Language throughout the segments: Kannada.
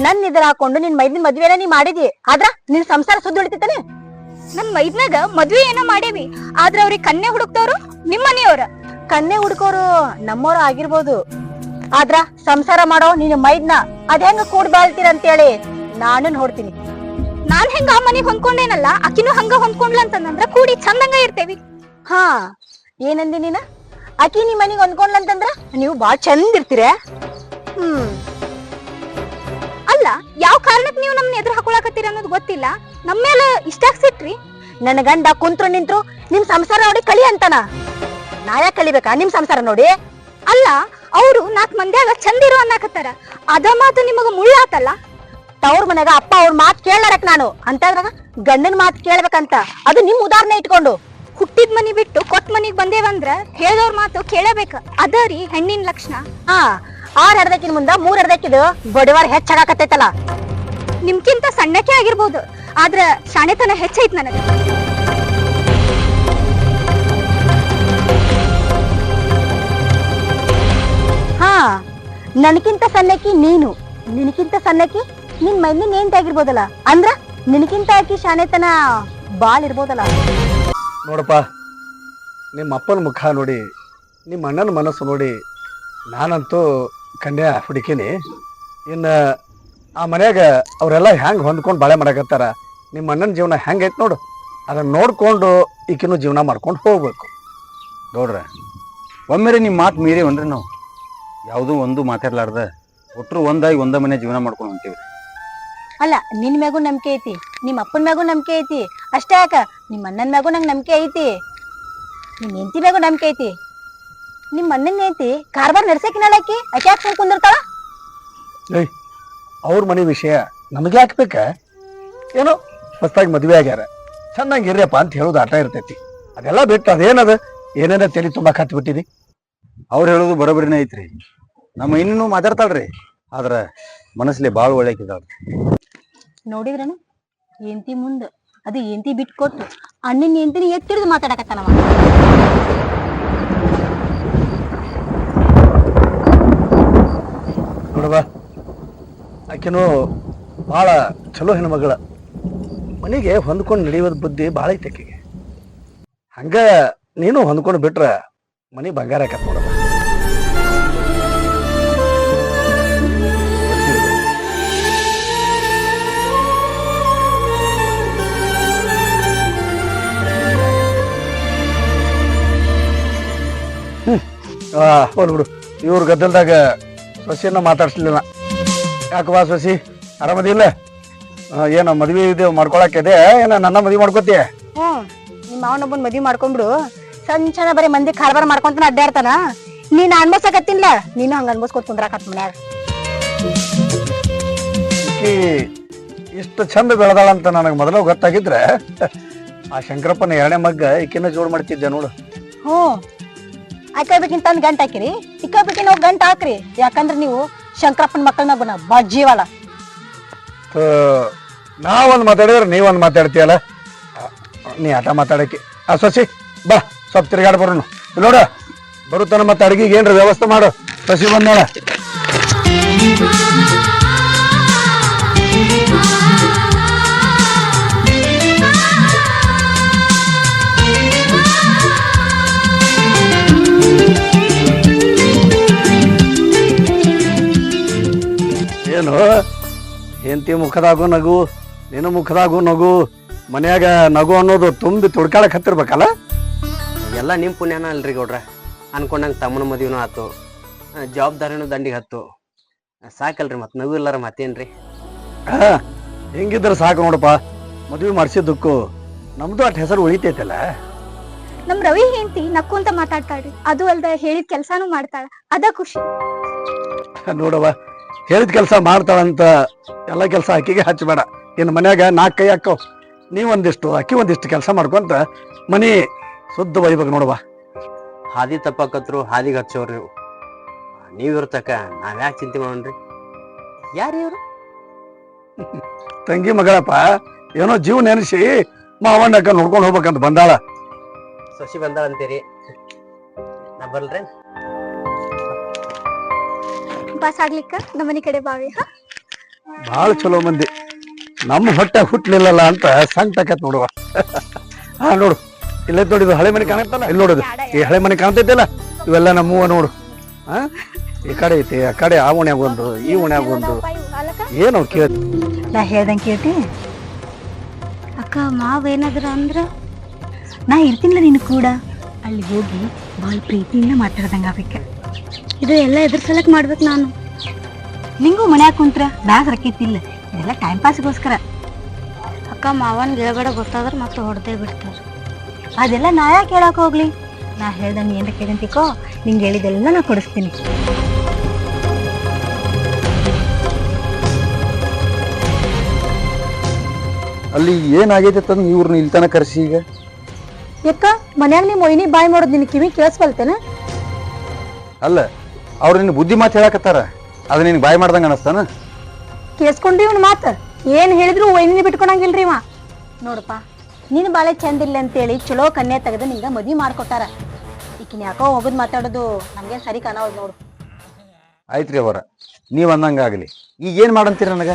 ನನ್ ಇದ್ರ ಹಾಕೊಂಡು ನಿನ್ ಮೈದಿನ ಮದ್ವೆನ ನೀ ಮಾಡಿದಿ ಆದ್ರ ನಿನ್ ಸಂಸಾರ ಸುದ್ದಿ ಉಳಿತೈತಾನೆ. ನನ್ ಮೈದ್ನಾಗ ಮದ್ವೆ ಏನೋ ಮಾಡೇವಿ, ಆದ್ರ ಅವ್ರಿಗೆ ಕನ್ಯೆ ಹುಡುಕ್ತವ್ರು ನಿಮ್ ಮನೆಯವ್ರ. ಕನ್ನೆ ಹುಡ್ಕೋರು ನಮ್ಮವ್ರ ಆಗಿರ್ಬೋದು, ಆದ್ರ ಸಂಸಾರ ಮಾಡೋ ನಿನ್ ಮೈದ್ನ ಅದ್ ಹೆಂಗ ಕೂಡ್ ಬಾಳ್ತೀರ ಅಂತೇಳಿ ನಾನು ನೋಡ್ತೀನಿ. ನಾನ್ ಹೆಂಗ ಆ ಮನೆಗ್ ಹೊಂದ್ಕೊಂಡೇನಲ್ಲ ಆಕಿನೂ ಹಂಗ ಹೊಂದ್ಕೊಂಡ್ಲ ಅಂತಂದ್ರ ಕೂಡಿ ಚಂದಂಗ ಇರ್ತೇವಿ. ಹಾ ಏನಂದಿ ನೀನ? ಆಕಿ ನಿಮ್ ಮನಿಗ್ ಹೊಂದ್ಕೊಂಡ್ಲಂತಂದ್ರ ನೀವು ಬಾಳ್ ಚಂದ ಇರ್ತೀರ. ಅಲ್ಲ, ಯಾವ ಕಾರಣಕ್ ನೀವು ನಮ್ನ ಎದುರು ಹಾಕೊಳಕತ್ತೀರ ಅನ್ನೋದು ಗೊತ್ತಿಲ್ಲ. ನಮ್ಮೇಲೆ ಇಷ್ಟಾಗ್ ಸಿಟ್ರಿ? ನನ್ನ ಗಂಡ ಕುಂತ್ರು ನಿಂತ್ರು ನಿಮ್ ಸಂಸಾರ ನೋಡಿ ಕಲಿ ಅಂತಾನ. ನಾ ಯಾಕೆ ಕಲಿಬೇಕಾ ನಿಮ್ ಸಂಸಾರ ನೋಡಿ? ಅಲ್ಲ, ಅವ್ರು 4 ಮಂದ್ಯಾಗ ಚಂದ ಇರೋ ಅನ್ನಕತ್ತಾರ, ಅದ ಮಾತು ನಿಮಗ ಮುಳ್ಳಾತಲ್ಲ. ತವ್ರ ಮನ್ಯಾಗ ಅಪ್ಪ ಅವ್ರ ಮಾತ್ ಕೇಳಾರಕ್ ನಾನು ಅಂತಂದ್ರಾಗ ಗಂಡನ ಮಾತ್ ಕೇಳ್ಬೇಕಂತ, ಅದು ನಿಮ್ ಉದಾಹರಣೆ ಇಟ್ಕೊಂಡು. ಹುಟ್ಟಿದ್ ಮನಿ ಬಿಟ್ಟು ಕೊತ್ ಮನಿಗ್ ಬಂದೇವಂದ್ರ ಹೇಳ್ದವ್ರ ಮಾತು ಕೇಳಬೇಕ, ಅದ ರೀ ಹೆಣ್ಣಿನ ಲಕ್ಷಣ. 6 ಹರ್ದಕ್ಕಿನ ಮುಂದ 3 ಹರ್ದಕ್ಕಿದು ಬಡವಾರ ಹೆಚ್ಚಾಗತ್ತೈತಲ್ಲ. ನಿಮ್ಕಿಂತ ಸಣ್ಣಕ್ಕೆ ಆಗಿರ್ಬೋದು, ಆದ್ರ ಶಾಣೆತನ ಹೆಚ್ಚೈತ್ ನನಗ. ನನಗಿಂತ ಸಣ್ಣಕಿ ನೀನು, ನಿನಕಿಂತ ಸಣ್ಣಕಿ ನಿನ್ ಮೈದಿನ ಏಂತ ಆಗಿರ್ಬೋದಲ್ಲ. ಅಂದ್ರ ನಿನಕಿಂತ ಆಕಿ ಶಾಣೆತನ ಬಾಳ್ ಇರ್ಬೋದಲ್ಲ. ನೋಡಪ್ಪ, ನಿಮ್ಮ ಅಪ್ಪನ ಮುಖ ನೋಡಿ, ನಿಮ್ಮ ಅಣ್ಣನ ಮನಸ್ಸು ನೋಡಿ ನಾನಂತೂ ಕನ್ಯಾ ಹುಡುಕಿನಿ. ಇನ್ನು ಆ ಮನ್ಯಾಗ ಅವರೆಲ್ಲ ಹೆಂಗೆ ಹೊಂದ್ಕೊಂಡು ಬಾಳೆ ಮಾಡಕತ್ತಾರ, ನಿಮ್ಮ ಅಣ್ಣನ ಜೀವನ ಹೆಂಗೈತೆ ನೋಡು, ಅದನ್ನು ನೋಡಿಕೊಂಡು ಈಕಿನೂ ಜೀವನ ಮಾಡ್ಕೊಂಡು ಹೋಗ್ಬೇಕು. ಗೌಡ್ರ, ಒಮ್ಮೆರೆ ನಿಮ್ಮ ಮಾತು ಮೀರಿ ಅಂದ್ರೆ ನಾವು ಯಾವುದೂ ಒಂದು ಮಾತಾಡ್ಲಾರ್ದ ಒಟ್ಟರು ಒಂದಾಗಿ ಒಂದ ಮನೆ ಜೀವನ ಮಾಡ್ಕೊಂಡು ಹೊಂತೀವಿ. ಅಲ್ಲ, ನಿನ್ ಮ್ಯಾಗೂ ನಂಬಿಕೆ ಐತಿ, ನಿಮ್ಮ ಅಪ್ಪನ ಮ್ಯಾಗೂ ನಂಬಿಕೆ ಐತಿ, ಅಷ್ಟೇ ಯಾಕ ನಿಮ್ಮ ಅಣ್ಣನ ಮ್ಯಾಗೂ ನಂಗೆ ನಂಬಿಕೆ ಐತಿ, ನಿಮ್ ಹೆಂಡತಿ ಮ್ಯಾಗೂ ನಂಬಿಕೆ ಐತಿ. ನಿಮ್ಮ ಅಣ್ಣನ ಐತಿ ಕಾರ್ಬಾರ್ ನಡ್ಸಕಿನಲ್ಲ ಆಕಿ ಯಾಕೆ ಸುಮ್ ಕುಂದಿರ್ತಾಳ? ಏಯ್, ಅವ್ರ ಮನೆ ವಿಷಯ ನಮಗೆ ಹಾಕ್ಬೇಕ? ಏನೋ ಹೊಸ್ದಾಗಿ ಮದುವೆ ಆಗ್ಯಾರ, ಚೆನ್ನಾಗಿ ಇರ್ರಿಯಪ್ಪ ಅಂತ ಹೇಳೋದು ಆಟ ಇರ್ತೈತಿ. ಅದೆಲ್ಲ ಬಿಟ್ಟು ಅದೇನದ ಏನೇನ ತಲೆ ತುಂಬ ಕತ್ ಬಿಟ್ಟಿದಿ. ಅವ್ರು ಹೇಳೋದು ಬರೋಬ್ಬರಿನೇ ಐತ್ರಿ. ನಮ್ಮ ಇನ್ನೂ ಮಾತಾಡ್ತಾಳ್ರಿ, ಆದ್ರ ಮನಸ್ಸಲ್ಲಿ ಭಾಳ ಒಳ್ಳೆಕಿದಾಳ್ರಿ. ನೋಡಿದ್ರನು ಎಂತಿ ಮುಂದ ಅದು ಎಂತಿ ಬಿಟ್ಕೊಟ್ಟು ಅಣ್ಣನ ಎಂತಿನ ಎತ್ತಿಡಿದು ಮಾತಾಡಕತ್ತಾನವ. ನೋಡವ, ಆಕೆನೂ ಭಾಳ ಚಲೋ ಹೆಣ್ಮಗಳ, ಮನೆಗೆ ಹೊಂದ್ಕೊಂಡು ನಡೆಯೋದ್ ಬುದ್ಧಿ ಭಾಳ ಐತೆ ಆಕೆಗೆ. ಹಂಗ ನೀನು ಹೊಂದ್ಕೊಂಡು ಬಿಟ್ರ ಮನೆ ಬಂಗಾರ ಆಕತ್ ನೋಡವ. ಹೋಲ್ ಬಿಡು, ಇವ್ರ ಗದ್ದಲ್ದಾಗ ಸೊಸಿಯನ್ನ ಮಾತಾಡ್ಸ್ಲಿಲ್ಲ. ಯಾಕವಾ ಸೊಸಿ, ಆರಾಮದಿಲ್ಲ? ಏನ ಮದ್ವೆ ಇದು ಮಾಡ್ಕೊಳಕ್ಕಿದೆ ಏನ ನನ್ನ ಮದ್ವೆ ಮಾಡ್ಕೋತೀಯ? ನಿಮ್ಮ ಮಾವನೊಬ್ಬನ್ ಮದ್ವಿ ಮಾಡ್ಕೊಂಡ್ಬಿಡು, ಸಂಚನ ಬರೀ ಮಂದಿ ಕಾರ್ಬಾರ ಮಾಡ್ಕೊಂತಾನ ಅಡ್ಡಾಡ್ತಾನ. ನೀನ್ ಅನ್ಭವ್ಸಕತ್ತಿನ್ಲ, ನೀನು ಹಂಗ ಅನ್ಭವ್ಸ್ಕೊತ ಕುಂದ್ರಾಕತ್ ಮನ್ಯಾಗ. ಈಕಿ ಇಷ್ಟು ಚಂದ ಬೆಳೆದಾಳಂತ ನನಗೆ ಮೊದಲು ಗೊತ್ತಾಗಿದ್ರೆ ಆ ಶಂಕರಪ್ಪನ 2ನೇ ಮಗ್ಗ ಈಕಿನ ಜೋಡ್ ಮಾಡ್ತಿದ್ದೆ ನೋಡು. ಆಕಬೇಕಿಂತ ಒಂದ್ ಗಂಟೆ ಹಾಕಿರಿ, ಇಕ್ಕಬೇಕಿನ ಹೋಗಿ ಗಂಟೆ ಹಾಕ್ರಿ. ಯಾಕಂದ್ರೆ ನೀವು ಶಂಕರಪ್ಪನ ಮಕ್ಕಳನ್ನ ಬನ್ನ ಬಜ್ಜೀವಳ. ನಾವೊಂದು ಮಾತಾಡಿದ್ರೆ ನೀವೊಂದು ಮಾತಾಡ್ತೀಯಲ್ಲ, ನೀ ಆಟ ಮಾತಾಡಕ್ಕೆ. ಸೊಸಿ ಬಾ, ಸ್ವಲ್ಪ ತಿರ್ಗಾಡ್ ಬರೋನು. ನೋಡ ಬರುತ್ತಾನ, ಮತ್ತೆ ಅಡಿಗೆಗೆ ಏನ್ರ ವ್ಯವಸ್ಥೆ ಮಾಡು. ಸೊಸಿ ಬಂದಾಳ. ಏನು ಹೆಂಡತಿ ಮುಖದಾಗೂ ನಗು, ನಿನ್ನ ಮುಖದಾಗೂ ನಗು, ಮನ್ಯಾಗ ನಗು ಅನ್ನೋದು ತುಂಬಿ ತುಡ್ಕಾಳಕ್ ಹತ್ತಿರ್ಬೇಕಲ್ಲ. ಎಲ್ಲ ನಿಮ್ಮ ಪುಣ್ಯನ ಅಲ್ರಿ ಗೌಡ್ರ. ಅನ್ಕೊಂಡಂಗೆ ತಮ್ಮನ ಮದುವೆನೂ ಆತು, ಜವಾಬ್ದಾರಿನೂ ದಂಡಿಗೆ ಹತ್ತು, ಸಾಕಲ್ರಿ. ಮತ್ತೆ ನಗು ಇಲ್ಲಾರ ಮತ್ತೇನ್ರಿ? ಹೆಂಗಿದ್ರೆ ಸಾಕು ನೋಡಪ್ಪ. ಮದುವೆ ಮಾಡಿಸಿದ್ದಕ್ಕೂ ನಮ್ದು ಅಟ್ ಹೆಸರು ಉಳಿತೈತಲ್ಲ. ನಮ್ ರವಿ ಹೆಂಡತಿ ನಕ್ಕು ಅಂತ ಮಾತಾಡ್ತಾಳ್ರಿ, ಅದು ಅಲ್ದ ಹೇಳಿದ ಕೆಲ್ಸಾನು ಮಾಡ್ತಾಳ, ಅದ ಖುಷಿ. ನೋಡವ, ಹೇಳಿದ ಕೆಲಸ ಮಾಡ್ತಾಳಂತ ಎಲ್ಲ ಕೆಲಸ ಆಕಿಗೆ ಹಚ್ಚಬೇಡ. ಇನ್ನು ಮನ್ಯಾಗ 4 ಕೈ ಹಾಕೋ, ನೀವೊಂದಿಷ್ಟು ಅಕ್ಕಿ ಒಂದಿಷ್ಟು ಕೆಲಸ ಮಾಡ್ಕೊಂತ ಮನಿ ಶುದ್ಧ ಒಯ್ಬೇಕು ನೋಡವ. ಹಾದಿ ತಪ್ಪಾಕತ್ರು ಹಾದಿಗೆ ಹಚ್ಚೋರ್ರಿ ನೀವು. ನೀವಿರ್ತಕ ನಾವ್ಯಾಕೆ ಚಿಂತೆ ಮಾಡೋಣ್ರಿ? ಯಾರು ಇವ್ರು? ತಂಗಿ ಮಗಳಪ್ಪ, ಏನೋ ಜೀವ ನೆನೆಸಿ ಮಾವಣ್ಣಕ್ಕ ನೋಡ್ಕೊಂಡು ಹೋಗ್ಬೇಕಂತ ಬಂದಾಳ. ಸೊಸಿ ಬಂದಾಳ ಅಂತೀರಿ, ನಾ ಬರ್ಲ್ರಿ? ಬಸ್ ಆಗ್ಲಿಕ್ಕ ನಮ್ಮನಿ ಕಡೆ ಬಾವಿ. ಭಾಳ ಚಲೋ ಮಂದಿ. ನಮ್ಮ ಹೊಟ್ಟೆ ಹುಟ್ಲಿಲ್ಲಲ್ಲ ಅಂತ ಸಂಕಟ ನೋಡುವ. ಹಾ ನೋಡು, ಇಲ್ಲೇ ನೋಡಿದು ಹಳೆ ಮನೆ ಕಾಣತ್ತಲ್ಲ, ಇಲ್ಲಿ ನೋಡುದು ಈ ಹಳೆ ಮನೆ ಕಾಣ್ತೈತಿಲ್ಲ, ಇವೆಲ್ಲ ನಮ್ಮೂವ ನೋಡು. ಹಾ ಈ ಕಡೆ ಐತಿ, ಆ ಕಡೆ ಆ ಓಣ್ಯಾಗ ಒಂದು, ಈ ಓಣ್ಯಾಗ ಒಂದು. ಏನು ಕೇಳ್ತಿ? ನಾ ಹೇಳ್ದಂಗೆ ಕೇಳ್ತಿ? ಅಕ್ಕ ಮಾವ ಏನಾದ್ರ ಅಂದ್ರ ನಾ ಇರ್ತೀನಿಲ್ಲ ನಿನ್ ಕೂಡ. ಅಲ್ಲಿ ಹೋಗಿ ಭಾಳ ಪ್ರೀತಿಯಿಂದ ಮಾತಾಡ್ದಂಗ ಆಗ್ಬೇಕ. ಇದು ಎಲ್ಲ ಎದ್ರ ಸಲಕ್ ಮಾಡ್ಬೇಕು ನಾನು? ನಿಂಗೂ ಮನ್ಯಾಗ ಕುಂತ್ರ ಬ್ಯಾಸ್ ರಕ್ಕಿತ್ತಿಲ್ಲ, ಇದೆಲ್ಲ ಟೈಮ್ ಪಾಸ್ಗೋಸ್ಕರ. ಅಕ್ಕ ಮಾವನ್ ಗಿಳಗಡ ಗೊತ್ತಾದ್ರ ಮತ್ತೆ ಹೊಡೆದೇ ಬಿಡ್ತಾರ. ಅದೆಲ್ಲ ನಾ ಯಾಕೆ ಹೇಳಕ್ ಹೋಗ್ಲಿ? ನಾ ಹೇಳ್ದಂಗೆ ಏನ್ರ ಕೇಳಂತಿಕೋ, ನಿಂಗೆ ಹೇಳಿದೆಲ್ಲ ನಾ ಕೊಡಿಸ್ತೀನಿ. ಅಲ್ಲಿ ಏನಾಗೈತೆ ತಂದು ಇವ್ರನ್ನ ಇಲ್ಲಿ ತನಕ ಕರೆಸಿ ಈಗ? ಯಾಕ ಮನ್ಯಾಗ ನಿಮ್ಮ ಮೊಯ್ನಿ ಬಾಯ್ ಮಾಡೋದು ನಿನ್ ಕಿವಿ ಕೇಳಿಸ್ಬಲ್ತೇನ? ಅಲ್ಲ, ಅವ್ರು ನಿನ್ನ ಬುದ್ಧಿ ಮಾತು ಹೇಳಕತ್ತಾರ, ಅದು ನಿನ್ಗೆ ಬಾಯ್ ಮಾಡ್ದಂಗ ಅನಸ್ತಾನ? ಕೇಳಿಸ್ಕೊಂಡ್ರಿ ಇವ್ನ ಮಾತು ಏನ್ ಹೇಳಿದ್ರು ಒಯ್ನಿ ಬಿಟ್ಕೊಳಂಗಿಲ್ರಿ ಇವ. ನೋಡಪ್ಪ, ನಿನ್ ಬಾಳೆ ಚಂದ ಇಲ್ಲ ಅಂತೇಳಿ ಚಲೋ ಕನ್ಯಾ ತೆಗೆದು ನಿಂಗ ಮದ್ವಿ ಮಾಡ್ಕೊಟ್ಟಾರ. ಈಕಿನ ಯಾಕೋ ಹೋಗುದ್ ಮಾತಾಡೋದು ನಮ್ಗೆ ಸರಿ ಕಾಣೋದು ನೋಡು. ಆಯ್ತ್ರಿ ಅವರ, ನೀವ್ ಅಂದಂಗಾಗಲಿ. ಈಗ ಏನ್ ಮಾಡಂತೀರ ನನಗ?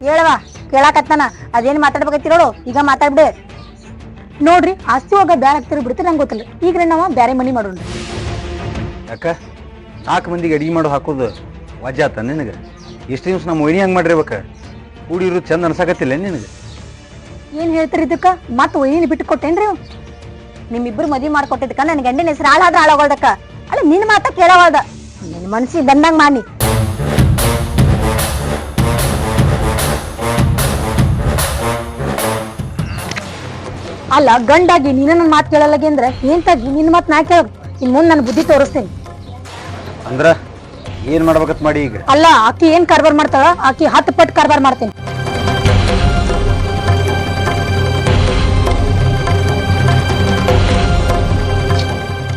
ಹೇಳವ, ಕೇಳಾಕತ್ತಾನ. ಅದೇನ್ ಮಾತಾಡ್ಬೇಕತ್ತಿರೋಳು ಈಗ ಮಾತಾಡ್ಬಿಡೆ. ನೋಡ್ರಿ, ಆಸ್ತಿ ಹೋಗ ಬ್ಯಾರ ಆಗ್ತಿರ್ ಬಿಡ್ತೀರಿ ನಂಗೆ ಗೊತ್ತಿಲ್ಲ. ಈಗ ನಾವ ಬ್ಯಾರೆ ಮನಿ ಮಾಡೋಣ್ರಿ. ಯಾಕ 4 ಮಂದಿಗೆ ಅಡಿಗೆ ಮಾಡೋ ಹಾಕೋದು ವಜಾ ಆತ ನಿನಗೆ? ಎಷ್ಟು ದಿವ್ಸ ನಮ್ಮ ಒಯ್ನಿ ಹಂಗೆ ಮಾಡಿರ್ಬೇಕ? ಕೂಡಿರು ಚಂದ ಅನ್ಸಾಕತ್ತಿಲ್ಲ ನಿನಗೆ? ಏನ್ ಹೇಳ್ತೀರಿ ಇದಕ್ಕ? ಮತ್ ಒಯ್ನಿ ಬಿಟ್ಟು ಕೊಟ್ಟೇನ್ರಿ? ನಿಮ್ಮಿಬ್ರು ಮದ್ವಿ ಮಾಡ್ಕೊಟ್ಟಿದ್ಕ ನನ್ ಗಂಡಿನ ಹೆಸರು ಹಾಳಾದ್ರ ಹಾಳಾಗೋದಕ್ಕ. ಅಲ್ಲ ನಿನ್ ಮಾತ ಕೇಳವಾದ, ನಿನ್ ಮನ್ಸಿಗೆ ಬಂದಂಗ ಮಾಡಿ. ಅಲ್ಲ, ಗಂಡಾಗಿ ನೀನ ನನ್ನ ಮಾತು ಕೇಳಲ್ಲಾಗಿ ಅಂದ್ರೆ ಏನ್ ತಗ್ಗಿ ನಿನ್ ಮಾತು ನಾ ಕೇಳ. ಇನ್ ಮುಂದ್ ನನ್ ಬುದ್ಧಿ ತೋರಿಸ್ತೇನೆ. ಅಂದ್ರ ಏನ್ ಮಾಡ್ಬೇಕತ್ ಮಾಡಿ ಈಗ? ಅಲ್ಲ, ಆಕಿ ಏನ್ ಕಾರ್ಬಾರ್ ಮಾಡ್ತಾಳ, ಆಕಿ 10 ಪಟ್ಟು ಕಾರ್ಬಾರ್ ಮಾಡ್ತೇನೆ.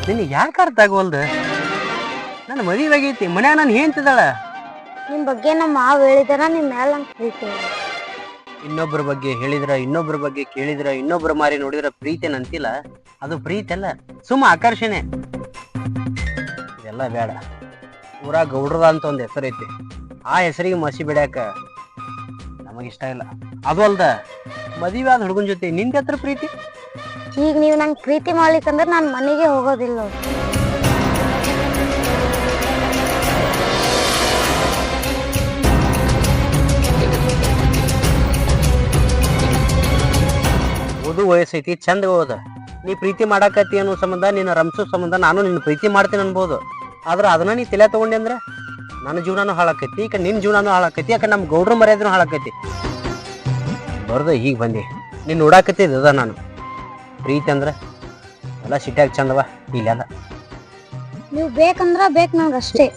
ನಿನಗೆ ಯಾಕೆ ಅರ್ಥ ಆಗೋಲ್ದು? ನನ್ನ ಮದುವೆ ಆಗೈತಿ, ಮನ್ಯಾಗ ನಾನು ಹೇಳ್ತಿದ್ದಾಳ. ನಿಮ್ ಬಗ್ಗೆ ನಮ್ಮ ಮಾವ ಹೇಳಿದಾರ, ನಿಮ್ ಮ್ಯಾಲ ಪ್ರೀತಿ. ಇನ್ನೊಬ್ಬರ ಬಗ್ಗೆ ಹೇಳಿದ್ರ, ಇನ್ನೊಬ್ಬರ ಬಗ್ಗೆ ಕೇಳಿದ್ರ, ಇನ್ನೊಬ್ಬರ ಮಾರಿ ನೋಡಿದ್ರ ಪ್ರೀತಿ ಅಂತಿಲ್ಲ. ಅದು ಪ್ರೀತಿ ಅಲ್ಲ, ಸುಮ್ಮ ಆಕರ್ಷಣೆ. ಇದೆಲ್ಲ ಬೇಡ. ಊರ ಗೌಡ್ರದ ಅಂತ ಒಂದು ಹೆಸರೈತಿ, ಆ ಹೆಸರಿಗೆ ಮಸಿ ಬಿಡ್ಯಾಕ ನಮಗಿಷ್ಟ ಇಲ್ಲ. ಅದು ಅಲ್ದ, ಮದುವೆ ಆದ ಹುಡುಗನ ಜೊತೆ ನಿಂದ ಹತ್ರ ಪ್ರೀತಿ. ಈಗ ನೀವ್ ನಂಗೆ ಪ್ರೀತಿ ಮಾಡ್ಲಿಕ್ಕಂದ್ರ ನಾನ್ ಮನೆಗೆ ಹೋಗೋದಿಲ್ಲ. ಓದು ವಯಸ್ಸೈತಿ, ಚಂದ ಓದ. ನೀ ಪ್ರೀತಿ ಮಾಡಾಕತ್ತಿ ಅನ್ನೋ ಸಂಬಂಧ, ನಿನ್ನ ರಂಸೋ ಸಂಬಂಧ ನಾನು ನಿನ್ನ ಪ್ರೀತಿ ಮಾಡ್ತೀನಿ ಅನ್ಬೋದು. ಆದ್ರೆ ಅದನ್ನ ನೀ ತಲೆ ತಗೊಂಡೆ ಅಂದ್ರೆ ನನ್ನ ಜೀವನನೂ ಹಾಳಾಕೈತಿ, ಈಗ ನಿನ್ನ ಜೀವನನೂ ಹಾಳಾಕೈತಿ, ಯಾಕೆ ನಮ್ಮ ಗೌಡ್ರ ಮರ್ಯಾದನೂ ಹಾಳಾಕೈತಿ. ಬರ್ದು ಈಗ ಬಂದಿ, ನೀನು ನೋಡಾಕತ್ತಿದ್ದ ನಾನು ಪ್ರೀತಿ ಅಂದ್ರೆ ಎಲ್ಲ ಸಿಟ್ಯಾಗ ಚಂದವ ಇಲ್ಲ ಅದ. ನೀವ್ ಬೇಕಂದ್ರ ಬೇಕ್ ನಂಗೆ ಅಷ್ಟೇ.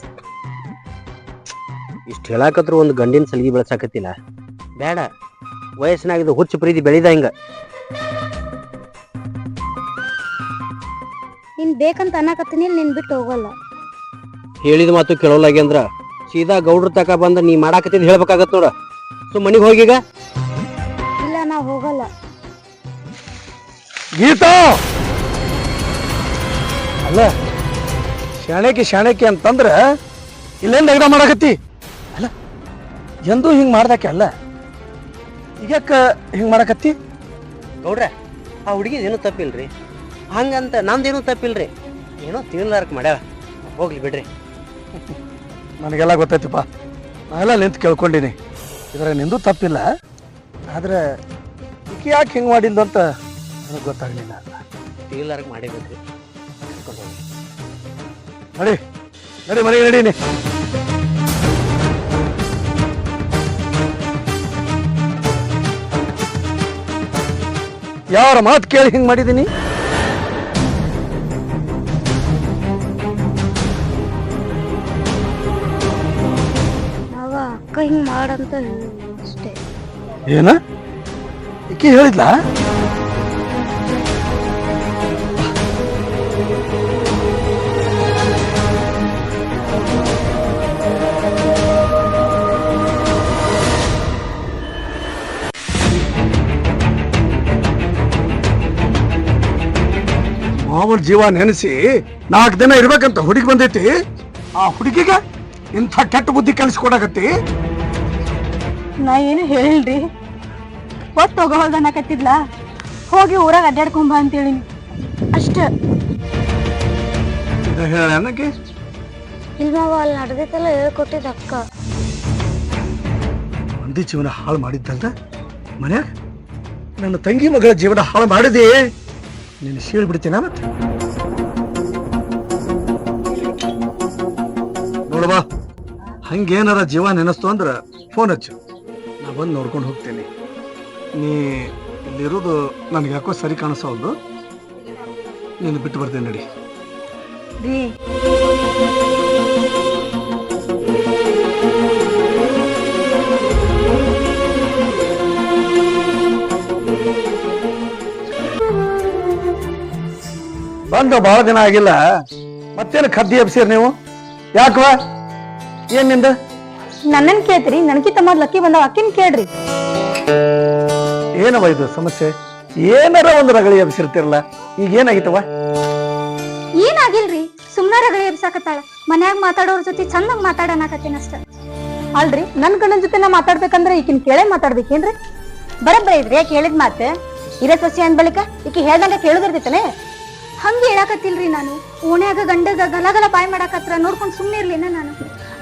ಇಷ್ಟು ಹೇಳಾಕತ್ರು ಒಂದು ಗಂಡಿನ ಸಲಿಗೆ ಬೆಳೆಸಾಕತ್ತಿಲ್ಲ. ಬೇಡ, ವಯಸ್ಸಿನಾಗಿದ್ದು ಹುಚ್ಚು ಪ್ರೀತಿ ಬೆಳಿದ ಹಿಂಗ. ನೀನ್ ಬೇಕಂತ ಅನ್ನಕತ್ತೀನಿ, ನಿನ್ ಬಿಟ್ಟು ಹೋಗಲ್ಲ. ಹೇಳಿದ ಮಾತು ಕೇಳೋಲಾಗಿ ಅಂದ್ರ ಸೀದಾ ಗೌಡ್ರ ತಕ ಬಂದ ನೀ ಮಾಡಾಕತ್ತಿದ್ ಹೇಳ್ಬೇಕಾಗತ್ ನೋಡ. ಸೊ ಮನಿಗ್ ಹೋಗೀಗ. ಇಲ್ಲ, ನಾ ಹೋಗಲ್ಲ. ಗೀತಾ, ಅಲ್ಲ ಶಾಣೆಕಿ ಅಂತಂದ್ರ ಇಲ್ಲೇನ್ ದಗದ ಮಾಡಾಕತ್ತಿ? ಅಲ್ಲ, ಎಂದೂ ಹಿಂಗ್ ಮಾಡ್ದಾಕೆ ಅಲ್ಲ, ಈಗ್ಯಾಕ ಹಿಂಗ್ ಮಾಡಾಕತ್ತಿ? ಗೌಡ್ರ, ಆ ಹುಡುಗಿದ ಏನೂ ತಪ್ಪಿಲ್ರಿ, ಹಂಗಂತ ನಂದೇನೂ ತಪ್ಪಿಲ್ರಿ. ಏನೋ ತಿಳಿಲಾರಕ್ ಮಾಡ್ಯಾಳ, ಹೋಗ್ಲಿ ಬಿಡ್ರಿ. ನನಗೆಲ್ಲ ಗೊತ್ತೈತಿಪ್ಪ, ನಾನೆಲ್ಲ ನಿಂತು ಕೇಳ್ಕೊಂಡಿನಿ. ಇದ್ರ ನಿಂದು ತಪ್ಪಿಲ್ಲ, ಆದ್ರೆ ಈಕೆ ಯಾಕೆ ಹಿಂಗೆ ಮಾಡಿಲ್ಲ ಅಂತ ನನಗೆ ಗೊತ್ತಾಗ್ಲಿಲ್ಲ. ತಿಳಿಲಾರಕ್ ಮಾಡಿಬೇಕ್ರಿ. ನಡಿ ನಡಿ ಮನೆಗೆ ನಡೀನಿ. ಯಾರ ಮಾತು ಕೇಳಿ ಹಿಂಗ್ ಮಾಡಿದೀನಿ? ನಾವ ಅಕ್ಕ ಹಿಂಗ್ ಮಾಡಂತ ಅಷ್ಟೇ. ಏನ ಈಕಿ ಹೇಳಿದ್ಲ? ಮಾವನ ಜೀವ ನೆನೆಸಿ 4 ದಿನ ಇರ್ಬೇಕಂತ ಹುಡುಗಿ ಬಂದೈತಿ. ಆ ಹುಡುಗಿಗ ಇಂಥ ಕೆಟ್ಟ ಬುದ್ಧಿ ಕಲಿಸ್ಕೊಡಕತ್ತಿ. ನಾ ಏನು ಹೇಳಿಲ್ರಿ ಒಟ್ಟು ಹೋಗೋಲ್ದ ಅನ್ನಕತ್ತಿದ್ಲ ಹೋಗಿ ಊರಾಗ ಅಡ್ಡಾಡ್ಕೊಂಬ ಅಂತೇಳಿನಿ ಅಷ್ಟ. ಹೇಳ ಅನ್ನಕ್ಕೆ ಇಲ್ಲ ಮಾವ, ಅಲ್ಲಿ ನಡೆದೈತಲ್ಲ ಹೇಳ್ಕೊಟ್ಟಿದ್ದ ಅಕ್ಕ. ಮಂದಿ ಜೀವನ ಹಾಳು ಮಾಡಿದ್ದಲ್ದ ಮನ್ಯಾಗ ನನ್ನ ತಂಗಿ ಮಗಳ ಜೀವನ ಹಾಳು ಮಾಡಿದೆ. ನೀನು ಸೀಳ್ಬಿಡ್ತೀನ ಮತ್ತೆ ನೋಡವಾ, ಹಂಗೇನಾರ ಜೀವ ನೆನಸ್ತು ಅಂದ್ರ ಫೋನ್ ಹಚ್ಚು, ನಾ ಬಂದು ನೋಡ್ಕೊಂಡು ಹೋಗ್ತೇನೆ. ನೀ ಇಲ್ಲಿರೋದು ನನಗೆ ಯಾಕೋ ಸರಿ ಕಾಣಿಸೋದು, ನೀನು ಬಿಟ್ಟು ಬರ್ತೇನೆ ನಡಿ. ರೀ ಬಂದು ಬಹಳ ದಿನ ಆಗಿಲ್ಲ, ಮತ್ತೇನು ಖದ್ದಿ ಎಬ್ಸಿರ್ ನೀವು? ಯಾಕವ ಏನ್ ನಿಂದ? ನನ್ನನ್ ಕೇಳ್ತೀರಿ? ನನ್ಕಿಂತ ಮೊದ್ಲು ಅಕ್ಕಿ ಬಂದಾವ, ಅಕ್ಕಿನ ಕೇಳ್ರಿ. ಏನವ ಇದು ಸಮಸ್ಯೆ? ಏನಾರ ಒಂದು ರಗಳಿ ಎಬ್ಸಿರ್ತಿರಲ್ಲ, ಈಗ ಏನಾಗಿತ್ತವ? ಏನಾಗಿಲ್ರಿ, ಸುಮ್ನ ರಗಳೆ ಎಬ್ಸಾಕತ್ತಾಳ. ಮನ್ಯಾಗ ಮಾತಾಡೋರ್ ಜೊತೆ ಚಂದಾಗ ಮಾತಾಡನಾಕತ್ತೇನಷ್ಟ. ಅಲ್ರಿ ನನ್ ಗಂಡನ ಜೊತೆ ನಾ ಮಾತಾಡ್ಬೇಕಂದ್ರೆ ಈಕಿನ ಕೇಳೇ ಮಾತಾಡ್ಬೇಕೇನ್ರಿ? ಬರಬ್ಬರ ಇದ್ರಿ ಯಾಕೆ ಹೇಳಿದ್ ಮಾತು ಇರ ಸೊಸೆ ಅಂದ್ ಬಳಿಕ ಈಕಿ ಹೇಳ್ದಂಗ ಕೇಳುದಿರ್ತೈತನೆ. ಹಂಗ ಹೇಳಾಕತ್ತಿಲ್ರಿ ನಾನು. ಓಣ್ಯಾಗ ಗಂಡಗ ಗಲಗಲ ಬಾಯ್ ಮಾಡಾಕತ್ರ ನೋಡ್ಕೊಂಡ್ ಸುಮ್ನೆ ಇರ್ಲಿನ ನಾನು.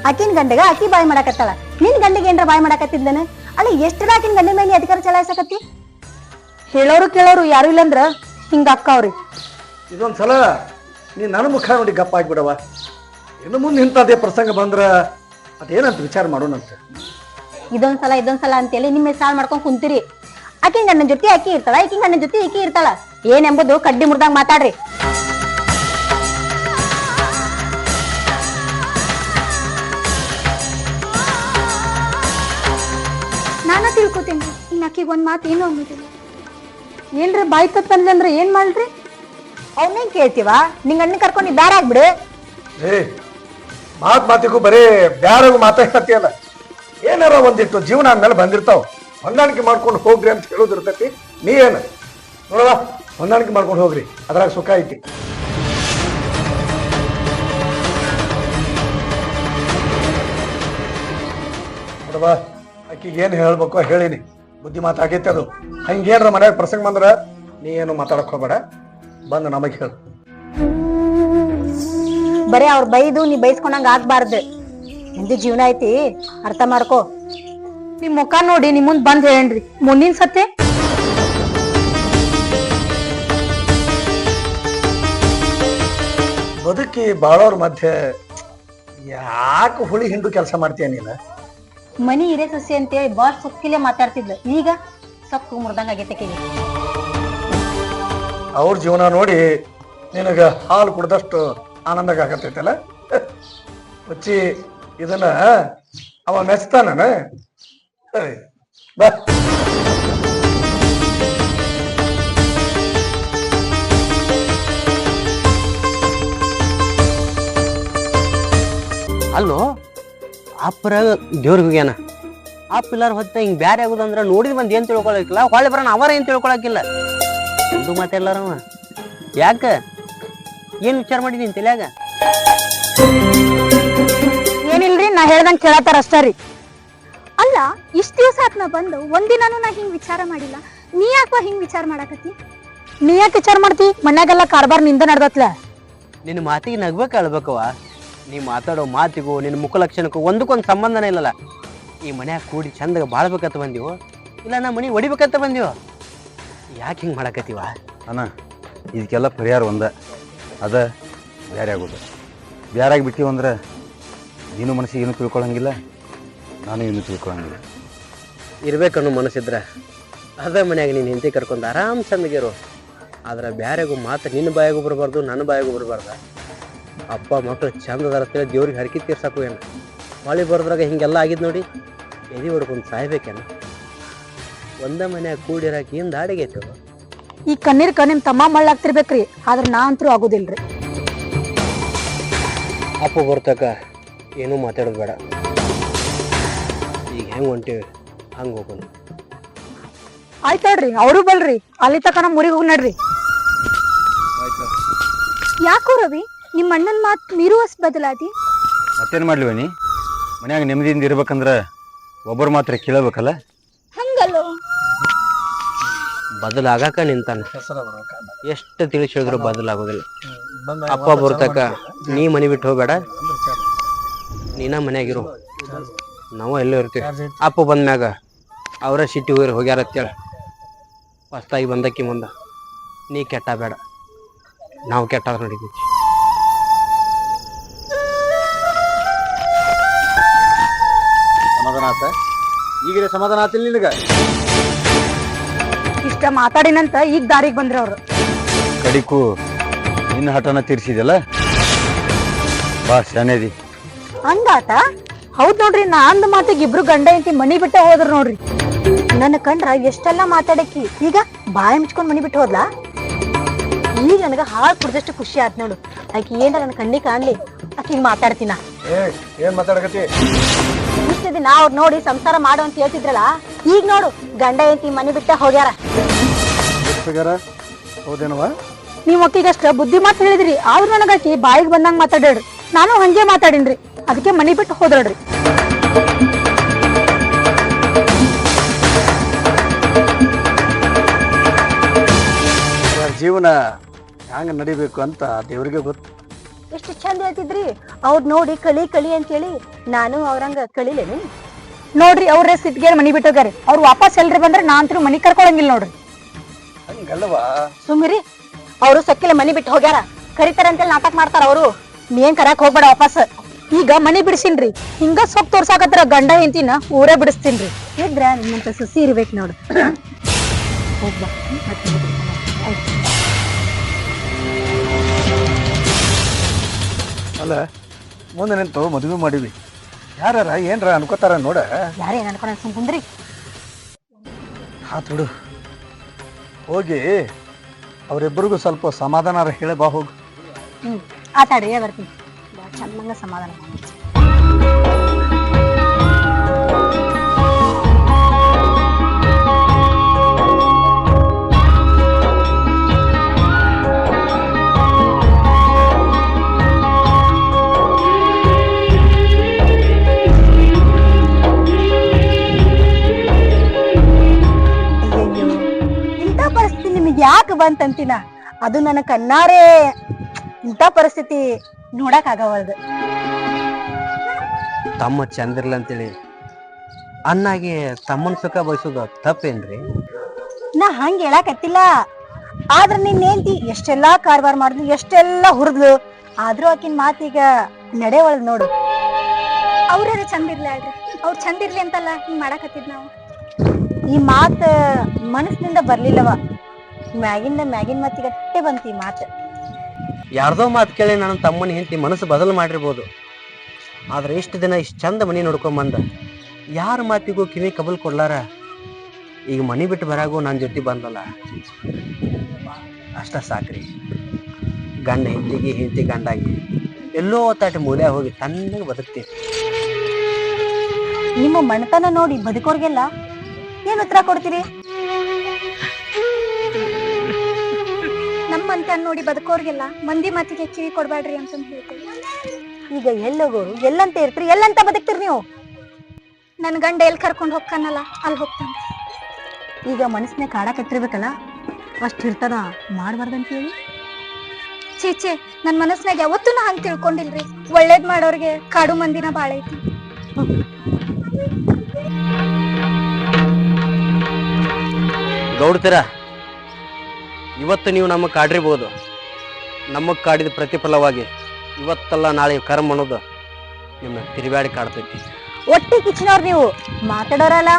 ಆಕಿನ ಗಂಡಗ ಆಕಿ ಬಾಯ್ ಮಾಡಾಕತ್ತಾಳ, ನಿನ್ ಗಂಡಿಗೆ ಏನ್ರ ಬಾಯ್ ಮಾಡಾಕತ್ತಿದ್ಲನ? ಅಲ್ಲ ಎಷ್ಟರ ಆಕಿನ ಗಂಡ ಮೇಲೆ ಅಧಿಕಾರ ಚಲಾಯಿಸಕತ್ತಿ? ಹೇಳೋರು ಕೇಳೋರು ಯಾರು ಇಲ್ಲಂದ್ರ ಹಿಂಗ ಅಕ್ಕವ್ರಿ. ಇದೊಂದ್ಸಲ ನೀ ನನ್ನ ಮುಖ ನೋಡಿ ಗಪ್ಪ ಆಗ್ಬಿಡವ. ಇನ್ನು ಮುಂದೆ ಇಂಥದೇ ಪ್ರಸಂಗ ಬಂದ್ರ ಅದೇನಂತ ವಿಚಾರ ಮಾಡೋಣಂತ. ಇದೊಂದ್ಸಲ ಅಂತೇಳಿ ನಿಮ್ಮ ಸಾಲ್ ಮಾಡ್ಕೊಂಡ್ ಕುಂತೀರಿ. ಆಕಿನ ಗಂಡನ ಜೊತೆ ಆಕಿ ಇರ್ತಾಳ, ಈಕಿನ ಗಂಡನ ಜೊತೆ ಈಕಿ ಇರ್ತಾಳ. ಏನೆಂಬುದು ಕಡ್ಡಿ ಮುರ್ದಂಗ್ ಮಾತಾಡ್ರಿ. ನಾನ ತಿಳ್ಕೊತೇನ್ರಿ, ಇನ್ನ ಆಕಿಗ್ ಒಂದ್ ಮಾತು ಏನು ಅನ್ನೋದಿಲ್ಲ. ಏನ್ರಿ ಬಾಯ್ ತಪ್ಪಂದ್ಲಿ ಅಂದ್ರ ಏನ್ ಮಾಡ್ರಿ? ಅವನೇನ್ ಕೇಳ್ತೀವ? ನಿಂಗ್ ಅಣ್ಣ ಕರ್ಕೊಂಡು ಬ್ಯಾರ ಆಗ್ಬಿಡು. ಏ ಮಾತಿಗೂ ಬರೀ ಬ್ಯಾರಾಗೂ ಮಾತಾಡ್ತೀಯಲ್ಲ, ಏನಾರ ಒಂದಿಟ್ಟು ಜೀವನ ಅಂದ್ಮೇಲೆ ಬಂದಿರ್ತಾವ, ಹೊಂದಾಣಿಕೆ ಮಾಡ್ಕೊಂಡು ಹೋಗ್ರಿ ಅಂತ ಹೇಳೋದಿರ್ತೈತಿ. ನೀ ಏನು ನೋಡವ, ಹೊಂದಾಣಿಕೆ ಮಾಡ್ಕೊಂಡು ಹೋಗ್ರಿ, ಅದ್ರಾಗ ಸುಖ ಐತಿ. ನೋಡವ, ಆಕಿಗೆ ಏನು ಹೇಳ್ಬೇಕೋ ಹೇಳಿನಿ, ಬುದ್ಧಿ ಮಾತಾಗೈತೆ ಅದು. ಹಂಗೇನ್ರ ಮನ್ಯಾಗ ಪ್ರಸಂಗ ಬಂದ್ರ ನೀ ಏನು ಮಾತಾಡಕ್ ಹೋಗ್ಬೇಡ, ಬಂದು ನಮಗ್ ಹೇಳು. ಬರೇ ಅವ್ರ ಬೈದು ನೀ ಬೈಸ್ಕೊಂಡಂಗ ಆಗ್ಬಾರ್ದು. ನಿಂದು ಜೀವನ ಐತಿ, ಅರ್ಥ ಮಾಡ್ಕೋ. ನಿಮ್ ಮುಖ ನೋಡಿ ನಿಮ್ ಮುಂದ್ ಬಂದ್ ಹೇಳೇನ್ರಿ ಮುಂದಿನ ಸತ್ತೆ. ಬದುಕಿ ಬಾಳೋರ್ ಮಧ್ಯೆ ಯಾಕೆ ಹುಳಿ ಹಿಂಡು ಕೆಲಸ ಮಾಡ್ತೀಯ ನೀನು? ಮನಿ ಹಿರೇ ಸೊಸೆ ಅಂತೇಳಿ ಬಾಳ್ ಸೊಕ್ಕಿಲೆ ಮಾತಾಡ್ತಿದ್ಲು, ಈಗ ಸೊಕ್ಕು ಮುರ್ದಂಗ ಆಗೈತೆ. ಅವ್ರ ಜೀವನ ನೋಡಿ ನಿನಗ ಹಾಲು ಕುಡ್ದಷ್ಟು ಆನಂದ ಆಗತ್ತೈತಲ್ಲ. ಹುಚ್ಚಿ, ಇದನ್ನ ಅವ ಮೆಚ್ತಾನ. ಬಾ. ಅಲ್ಲೋ ಅಪ್ಪರ ದೇವ್ರಿಗೆ ಹೋಗ್ಯಾನ. ಆ ಪಿಲ್ಲರ್ ಹೊತ್ತ ಹಿಂಗ್ ಬ್ಯಾರೆ ಆಗುದಂದ್ರ ನೋಡಿದ್ ಬಂದ್ ಏನ್ ತಿಳ್ಕೊಳಕಿಲ್ಲ, ಹೊಳೆ ಬರೋಣ ಅವರ ಏನ್ ತಿಳ್ಕೊಳಕಿಲ್ಲ. ಒಂದು ಮಾತೆಲ್ಲಾರವ ಯಾಕ ಏನ್ ವಿಚಾರ ಮಾಡಿದೀನಿ ತಲ್ಯಾಗ? ಏನಿಲ್ರಿ, ನಾ ಹೇಳ್ದಂಗ್ ಕೇಳತ್ತಾರ ಅಷ್ಟ ರೀ. ಅಲ್ಲ, ಇಷ್ಟ್ ದಿವಸ ಆತ್ ನಾ ಬಂದು ಒಂದಿನಾನು ನಾ ಹಿಂಗ್ ವಿಚಾರ ಮಾಡಿಲ್ಲ. ನೀ ಯಾಕೋ ಹಿಂಗ್ ವಿಚಾರ ಮಾಡಾಕತ್ತಿ? ನೀ ಯಾಕೆ ವಿಚಾರ ಮಾಡ್ತಿ? ಮನ್ಯಾಗೆಲ್ಲ ಕಾರ್ಬಾರ್ ನಿಂದ ನಡ್ದತ್ಲ. ನಿನ್ನ ಮಾತಿಗೆ ನಗ್ಬೇಕ ಅಳ್ಬೇಕವ. ನೀ ಮಾತಾಡೋ ಮಾತಿಗೂ ನಿನ್ನ ಮುಖ ಲಕ್ಷಣಕ್ಕೂ ಒಂದಕ್ಕೊಂದು ಸಂಬಂಧನೇ ಇಲ್ಲಲ್ಲ. ಈ ಮನ್ಯಾಗ ಕೂಡಿ ಚಂದಾಗ ಬಾಳ್ಬೇಕಂತ ಬಂದೀವೋ ಇಲ್ಲ ನಾ ಮನೆ ಹೊಡಿಬೇಕಂತ ಬಂದೀವೋ? ಯಾಕೆ ಹಿಂಗೆ ಮಾಡಕತ್ತೀವ ಅಣ್ಣ? ಇದಕ್ಕೆಲ್ಲ ಪರಿಹಾರ ಒಂದ, ಅದ ಬೇರೆ ಆಗೋದು. ಬೇರಾಗಿ ಬಿಟ್ಟಿವ ಅಂದ್ರೆ ನೀನು ಮನಸ್ಸಿಗೆ ಏನು ತಿಳ್ಕೊಳಂಗಿಲ್ಲ, ನಾನು ಏನು ತಿಳ್ಕೊಳಂಗಿಲ್ಲ. ಇರ್ಬೇಕನ್ನೋ ಮನಸ್ಸಿದ್ರೆ ಅದ ಮನ್ಯಾಗ ನೀನು ಹೆಂಡತಿ ಕರ್ಕೊಂಡು ಆರಾಮ್ ಚಂದಗಿರು. ಆದ್ರೆ ಬ್ಯಾರೆಗೂ ಮಾತು ನಿನ್ನ ಬಾಯಾಗೂ ಬರಬಾರ್ದು, ನನ್ನ ಬಾಯಾಗೂ ಬರಬಾರ್ದ. ಅಪ್ಪ ಮಕ್ಕಳು ಚಂದದಾರ ಅಂತೇಳಿ ದೇವ್ರಿಗೆ ಹರಕಿ ತೀರ್ಸಾಕು ಏನು ಹೊಳಿ ಬರೋದ್ರಾಗ ಹಿಂಗೆಲ್ಲ ಆಗಿದ್ ನೋಡಿ ಎದಿ ಹೊಡ್ಕೊಂಡು ಸಾಯ್ಬೇಕೇನು? ಒಂದ ಮನ್ಯಾಗ ಕೂಡಿರಾಕಿ ಹಿಂದ ಅಡಿಗೈತೆ. ಈ ಕಣ್ಣೀರ್ಕ ನಿಮ್ ತಮ್ಮ ಮಳ್ಳಾಗ್ತಿರ್ಬೇಕ್ರಿ, ಆದ್ರೆ ನಾ ಅಂತೂ ಆಗೋದಿಲ್ರಿ. ಅಪ್ಪ ಬರ್ತಕ ಏನೂ ಮಾತಾಡೋದು ಬೇಡ. ಈಗ ಹೆಂಗೆ ಹೊಂಟೀವಿ ಹಂಗೆ ಹೋಗೋಣ. ಆಯ್ತು ಹೇಳ್ರಿ, ಅವರು ಬಲ್ರಿ, ಅಲ್ಲಿ ತಕ ನಮ್ಮ ಊರಿಗೆ ಹೋಗಿ ನಡ್ರಿ. ಯಾಕೋ ರವಿ, ನಿಮ್ಮ ಅಣ್ಣನ ಮಾತು ಮೀರುವಷ್ಟು ಬದಲಾದಿ? ಮತ್ತೇನು ಮಾಡ್ಲಿವ ನೀ? ಮನ್ಯಾಗ ನೆಮ್ಮದಿಯಿಂದ ಇರ್ಬೇಕಂದ್ರೆ ಒಬ್ಬರು ಮಾತ್ರ ಕೇಳಬೇಕಲ್ಲ. ಹಂಗಲ್ಲೋ ಬದಲಾಗಾಕ ನಿಂತಾನ. ಎಷ್ಟು ತಿಳಿಸಿ ಹೇಳಿದ್ರು ಬದಲಾಗೋದಿಲ್ಲ. ಅಪ್ಪ ಬರ್ತಕ ನೀ ಮನೆ ಬಿಟ್ಟು ಹೋಗ್ಬೇಡ, ನೀನ ಮನ್ಯಾಗಿರು, ನಾವು ಎಲ್ಲೋ ಇರ್ತೀವಿ. ಅಪ್ಪ ಬಂದ್ಮ್ಯಾಗ ಅವರ ಸಿಟಿ ಹೋಗ್ಯಾರ ಅಂತೇಳಿ ಹೊಸ್ತಾಗಿ ಬಂದಕ್ಕಿ ಮುಂದ ನೀ ಕೆಟ್ಟ ಬೇಡ, ನಾವು ಕೆಟ್ಟ ನಡೀತೀವಿ. ಸಮಾಧಾನ ಆತ? ಈಗ ಸಮಾಧಾನ ಆತಿಲ್ಲ ನಿನಗ? ಇಷ್ಟ ಮಾತಾಡಿನಂತ ಈಗ ದಾರಿಗೆ ಬಂದ್ರ ಅವ್ರು. ಕಡಿಕು ನಿನ್ನ ಹಠನ ತೀರ್ಸಿದಲ್ಲ, ಬಾ ಶಾನೇದಿ. ಹಂಗಾತ? ಹೌದ್ ನೋಡ್ರಿ, ನಾ ಅಂದ ಮಾತಿಗೆ ಇಬ್ರು ಗಂಡ ಹೆಂಡತಿ ಮನಿ ಬಿಟ್ಟ ಹೋದ್ರ ನೋಡ್ರಿ. ನನ್ನ ಕಂಡ್ರ ಎಷ್ಟೆಲ್ಲಾ ಮಾತಾಡಕಿ ಈಗ ಬಾಯಿ ಮುಚ್ಕೊಂಡ್ ಮನಿ ಬಿಟ್ಟು ಹೋದ್ಲಾ? ಈಗ ನನಗ ಹಾಳ್ ಕುಡ್ದಷ್ಟು ಖುಷಿ ಆತ್ ನೋಡು. ಆಕಿ ಏನ ನನ್ನ ಕಣ್ಣಿ ಕಾಣ್ಲಿ, ಆಕಿಗ್ ಮಾತಾಡ್ತೀನ. ಏನ್ ಮಾತಾಡಕತ್ತಿ? ಇಷ್ಟ ದಿನ ಅವ್ರು ನೋಡಿ ಸಂಸಾರ ಮಾಡು ಅಂತ ಹೇಳ್ತಿದ್ರಲ್ಲ, ಈಗ ನೋಡು ಗಂಡ ಹೆಂಡತಿ ಮನಿ ಬಿಟ್ಟ ಹೋಗ್ಯಾರ. ಹೌದೇನವ? ನೀವ್ ಅಕ್ಕಿಗಷ್ಟ ಬುದ್ಧಿ ಮಾತು ಹೇಳಿದ್ರಿ, ಅವ್ರು ನನಗಾಕಿ ಬಾಯಿಗೆ ಬಂದಂಗ ಮಾತಾಡ್ರಿ. ನಾನು ಹಂಗೆ ಮಾತಾಡಿನ್ರಿ, ಅದಕ್ಕೆ ಮನಿ ಬಿಟ್ಟು ಹೋದ್ರಿ. ಜೀವನ ಹ್ಯಾಂಗ ನಡಿಬೇಕು ಅಂತ ದೇವ್ರಿಗೆ ಗೊತ್ತು. ಎಷ್ಟು ಚಂದ ಹೇಳ್ತಿದ್ರಿ, ಅವ್ರ ನೋಡಿ ಕಳಿ ಕಳಿ ಅಂತೇಳಿ ನಾನು ಅವ್ರಂಗ ಕಳಿಲೇನಿ. ನೋಡ್ರಿ ಅವ್ರ ಸಿಟ್ಟಿಗೆ ಮನಿ ಬಿಟ್ಟೋಗ್ಯಾರ. ಅವ್ರು ವಾಪಸ್ ಎಲ್ರಿ ಬಂದ್ರೆ ನಾ ಅಂತೂ ಮನಿ ಕರ್ಕೊಳಂಗಿಲ್ಲ ನೋಡ್ರಿ. ಹಂಗಲ್ವಾ? ಸುಮ್ಮಿರಿ, ಅವರು ಸಕ್ಕಿಲೆ ಮನಿ ಬಿಟ್ಟು ಹೋಗ್ಯಾರ, ಕರಿತಾರ ಅಂತೇಳಿ ನಾಟಕ ಮಾಡ್ತಾರ ಅವರು. ನೀ ಏನ್ ಕರ್ಯಾಕ್ ಹೋಗ್ಬೇಡ ವಾಪಸ್. ಈಗ ಮನಿ ಬಿಡಿಸಿನ್ರಿ, ಹಿಂಗ ಸೊಕ್ ತೋರ್ಸಾಕತ್ರ ಗಂಡ ಹೆಂಡತಿನ ಊರೇ ಬಿಡಿಸ್ತೀನ್ರಿ. ಇದ್ರ ನಿಮ್ಮಂತ ಸುಸಿ ಇರ್ಬೇಕು ನೋಡು. ಹೋಗ್ಬಾ. ಅಲ್ಲ, ಮುಂದೆ ನಿಂತು ಮದುವೆ ಮಾಡಿವಿ, ಯಾರ ಏನ್ರ ಅನ್ಕೋತಾರ ನೋಡ. ಯಾರೇನ್ ಅನ್ಕೊಂಡ್ ಸುಮ್ ಕುಂದ್ರಿ. ಆತ್ ಬಿಡು, ಹೋಗಿ ಅವರಿಬ್ಬರಿಗೂ ಸ್ವಲ್ಪ ಸಮಾಧಾನ ಹೇಳಿ ಬಾ ಹೋಗು. ಆತಾಡಿ ಬರ್ತೀನಿ, ಚಂದಂಗ ಸಮಾಧಾನ ಮಾಡಿ. ಯಾಕೆ ಬಂತಂತಿನ, ಅದು ನನ್ನ ಕಣ್ಣಾರೆ ಇಂಥ ಪರಿಸ್ಥಿತಿ ನೋಡಕ್ ಆಗವಲ್ದು. ತಮ್ಮ ಚಂದಿರ್ಲ ಅಂತೇಳಿ ಅನ್ನಾಗಿ ತಮ್ಮನ್ ಸುಖ ಬಯಸೋದು ತಪ್ಪೇನ್ರಿ? ನಾ ಹಂಗ ಹೇಳಕತ್ತಿಲ್ಲ, ಆದ್ರ ನಿನ್ ಹೆಂಡ್ತಿ ಎಷ್ಟೆಲ್ಲಾ ಕಾರ್ಬಾರ್ ಮಾಡಿದ್ಲು, ಎಷ್ಟೆಲ್ಲಾ ಹುರಿದ್ಲು, ಆದ್ರೂ ಆಕಿನ್ ಮಾತೀಗ ನಡೆವಳದ್ ನೋಡು. ಅವ್ರ ಚಂದ ಇರ್ಲಿ ಅಲ್ರಿ, ಅವ್ರು ಚಂದ ಇರ್ಲಿ ಅಂತಲ್ಲ ಹಿಂಗ್ ಮಾಡಾಕತ್ತಿದ್ ನಾವು. ಈ ಮಾತ ಮನಸ್ಸಿನಿಂದ ಬರ್ಲಿಲ್ಲವ, ಮ್ಯಾಗಿನ ಮತ್ತಿಗಟ್ಟೆ ಬಂತ ಈ ಮಾತು. ಯಾರ್ದೋ ಮಾತು ಕೇಳಿ ನನ್ನ ತಮ್ಮನ ಹೆಂಡತಿ ಮನಸ್ಸು ಬದಲು ಮಾಡಿರ್ಬೋದು, ಆದ್ರೆ ಇಷ್ಟು ದಿನ ಇಷ್ಟು ಚಂದ ಮನಿ ನೋಡ್ಕೊಂಬಂದ ಯಾರ ಮಾತಿಗೂ ಕಿವಿ ಕಬಲ್ ಕೊಡ್ಲಾರ ಈಗ ಮನಿ ಬಿಟ್ಟು ಬರಾಗೂ ನನ್ನ ಜೊತೆ ಬಂದಲ್ಲ, ಅಷ್ಟ ಸಾಕ್ರಿ. ಗಂಡ ಹೆಂಡತಿಗೆ, ಹೆಂಡತಿ ಗಂಡಾಗಿ ಎಲ್ಲೋ ತಾಟಿ ಮೂಲೆ ಹೋಗಿ ತಣ್ಣಗೆ ಬದುಕ್ತೀವಿ. ನಿಮ್ಮ ಮಣತನ ನೋಡಿ ಬದುಕೋರ್ಗೆಲ್ಲ ಏನ್ ಉತ್ತರ ಕೊಡ್ತೀರಿ? ನಮ್ಮಂತ ನೋಡಿ ಬದುಕೋರ್ಗೆಲ್ಲ ಮಂದಿ ಮಾತಿಗೆ ಕಿವಿ ಕೊಡ್ಬೇಡ್ರಿ ಅಂತಂದ್ ಹೇಳ್ತೇವೆ. ಈಗ ಎಲ್ಲೋಗೋರು ಎಲ್ಲಂತ ಇರ್ತೀರಿ, ಎಲ್ಲಂತ ಬದುಕ್ತಿರಿ ನೀವು? ನನ್ ಗಂಡ ಎಲ್ಲಿ ಕರ್ಕೊಂಡು ಹೋಗ್ತಾನಲ್ಲ ಅಲ್ಲಿ ಹೋಗ್ತಾನ. ಈಗ ಮನಸ್ಸನ್ನೇ ಕಾಡಕತ್ತಿರ್ಬೇಕಲ್ಲ, ಅಷ್ಟ್ ಇರ್ತದ ಮಾಡ್ಬಾರ್ದಂತ ಹೇಳಿ. ಚೀಚೆ, ನನ್ ಮನಸ್ನಾಗ ಯಾವತ್ತೂ ನಾ ಹಂಗ ತಿಳ್ಕೊಂಡಿಲ್ರಿ. ಒಳ್ಳೇದ್ ಮಾಡೋರ್ಗೆ ಕಾಡು ಮಂದಿನ ಬಾಳ ಐತಿ. ಗೌಡ್ತೀರ, ಇವತ್ತು ನೀವು ನಮಗೆ ಕಾಡಿರ್ಬೋದು, ನಮಗೆ ಕಾಡಿದ ಪ್ರತಿಫಲವಾಗಿ ಇವತ್ತಲ್ಲ ನಾಳೆ ಕರ್ಮ ಅನ್ನೋದು ನಿಮ್ಮ ತಿರುಗಾಡಿ ಕಾಡ್ತೈತಿ. ಒಟ್ಟಿ ಕಿಚ್ಚಿನವ್ರು ನೀವು, ಮಾತಾಡೋರಲ್ಲ.